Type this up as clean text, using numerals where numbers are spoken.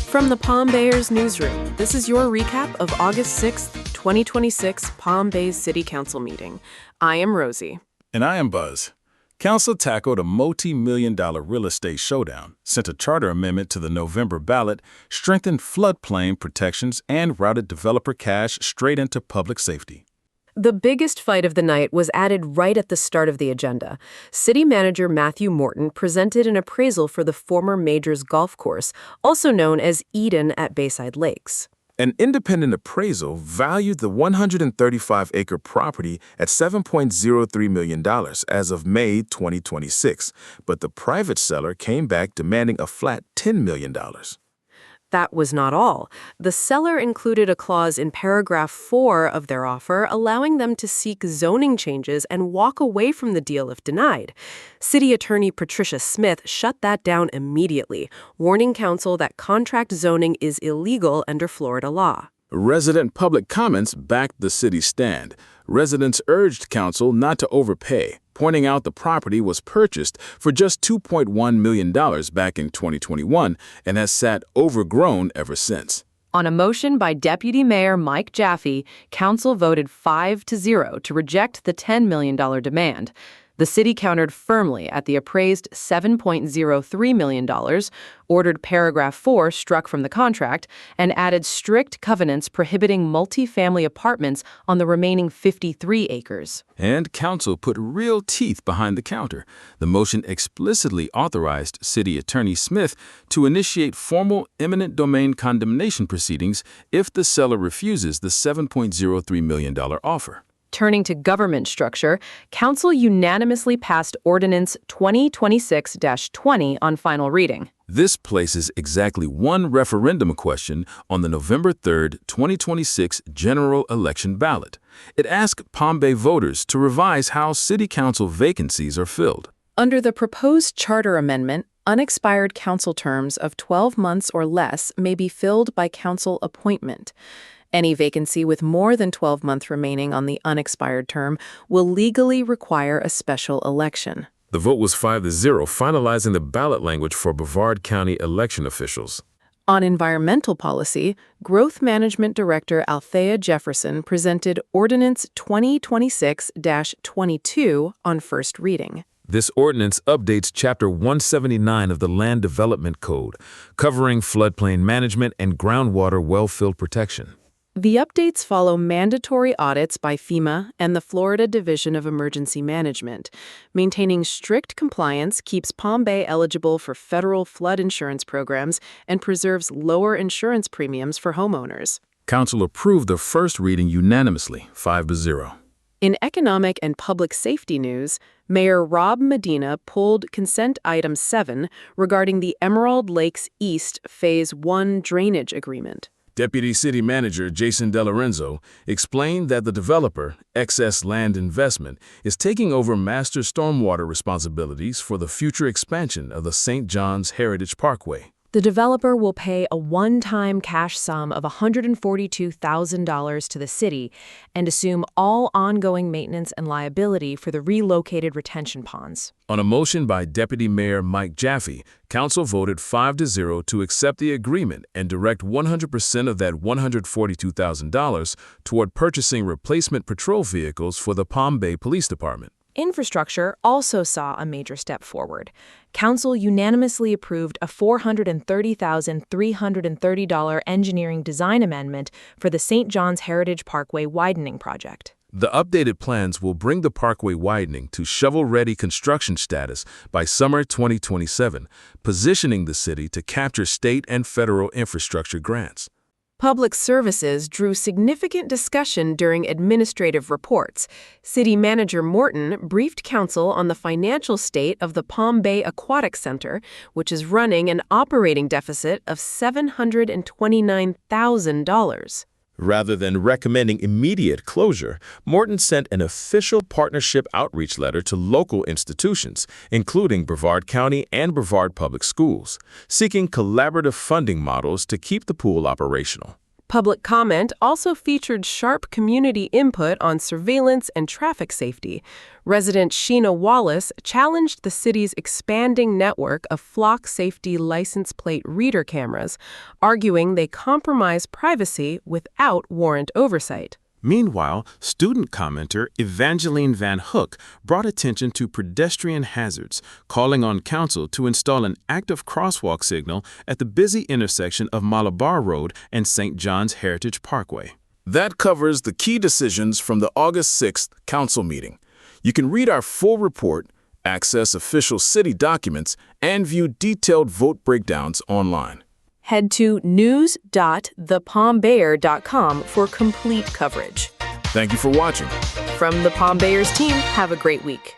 From the Palm Bayers newsroom, this is your recap of August 6th, 2026 Palm Bay City Council meeting. I am Rosie. And I am Buzz. Council tackled a multi-million-dollar real estate showdown, sent a charter amendment to the November ballot, strengthened floodplain protections, and routed developer cash straight into public safety. The biggest fight of the night was added right at the start of the agenda. City Manager Matthew Morton presented an appraisal for the former Majors Golf Course, also known as Eden at Bayside Lakes. An independent appraisal valued the 135-acre property at $7.03 million as of May 2026, but the private seller came back demanding a flat $10 million. That was not all. The seller included a clause in paragraph 4 of their offer allowing them to seek zoning changes and walk away from the deal if denied. City Attorney Patricia Smith shut that down immediately, warning council that contract zoning is illegal under Florida law. Resident public comments backed the city's stand. Residents urged council not to overpay, pointing out the property was purchased for just $2.1 million back in 2021 and has sat overgrown ever since. On a motion by Deputy Mayor Mike Jaffe, council voted 5-0 to reject the $10 million demand. The city countered firmly at the appraised $7.03 million, ordered paragraph 4 struck from the contract, and added strict covenants prohibiting multifamily apartments on the remaining 53 acres. And council put real teeth behind the counter. The motion explicitly authorized City Attorney Smith to initiate formal eminent domain condemnation proceedings if the seller refuses the $7.03 million offer. Turning to government structure, Council unanimously passed Ordinance 2026-20 on final reading. This places exactly one referendum question on the November 3, 2026 general election ballot. It asks Palm Bay voters to revise how city council vacancies are filled. Under the proposed charter amendment, unexpired council terms of 12 months or less may be filled by council appointment. Any vacancy with more than 12 months remaining on the unexpired term will legally require a special election. The vote was 5-0, finalizing the ballot language for Brevard County election officials. On environmental policy, Growth Management Director Althea Jefferson presented Ordinance 2026-22 on first reading. This ordinance updates Chapter 179 of the Land Development Code, covering floodplain management and groundwater well-field protection. The updates follow mandatory audits by FEMA and the Florida Division of Emergency Management. Maintaining strict compliance keeps Palm Bay eligible for federal flood insurance programs and preserves lower insurance premiums for homeowners. Council approved the first reading unanimously, 5-0. In economic and public safety news, Mayor Rob Medina pulled Consent Item 7 regarding the Emerald Lakes East Phase 1 drainage agreement. Deputy City Manager Jason DeLorenzo explained that the developer, Excess Land Investment, is taking over master stormwater responsibilities for the future expansion of the St. John's Heritage Parkway. The developer will pay a one-time cash sum of $142,000 to the city and assume all ongoing maintenance and liability for the relocated retention ponds. On a motion by Deputy Mayor Mike Jaffe, Council voted 5-0 to accept the agreement and direct 100% of that $142,000 toward purchasing replacement patrol vehicles for the Palm Bay Police Department. Infrastructure also saw a major step forward. Council unanimously approved a $430,330 engineering design amendment for the St. John's Heritage Parkway widening project. The updated plans will bring the parkway widening to shovel-ready construction status by summer 2027, positioning the city to capture state and federal infrastructure grants. Public services drew significant discussion during administrative reports. City Manager Morton briefed council on the financial state of the Palm Bay Aquatic Center, which is running an operating deficit of $729,000. Rather than recommending immediate closure, Morton sent an official partnership outreach letter to local institutions, including Brevard County and Brevard Public Schools, seeking collaborative funding models to keep the pool operational. Public comment also featured sharp community input on surveillance and traffic safety. Resident Sheena Wallace challenged the city's expanding network of flock safety license plate reader cameras, arguing they compromise privacy without warrant oversight. Meanwhile, student commenter Evangeline Van Hook brought attention to pedestrian hazards, calling on council to install an active crosswalk signal at the busy intersection of Malabar Road and St. John's Heritage Parkway. That covers the key decisions from the August 6th council meeting. You can read our full report, access official city documents, and view detailed vote breakdowns online. Head to news.thepalmbayer.com for complete coverage. Thank you for watching. From the Palm Bayers team, have a great week.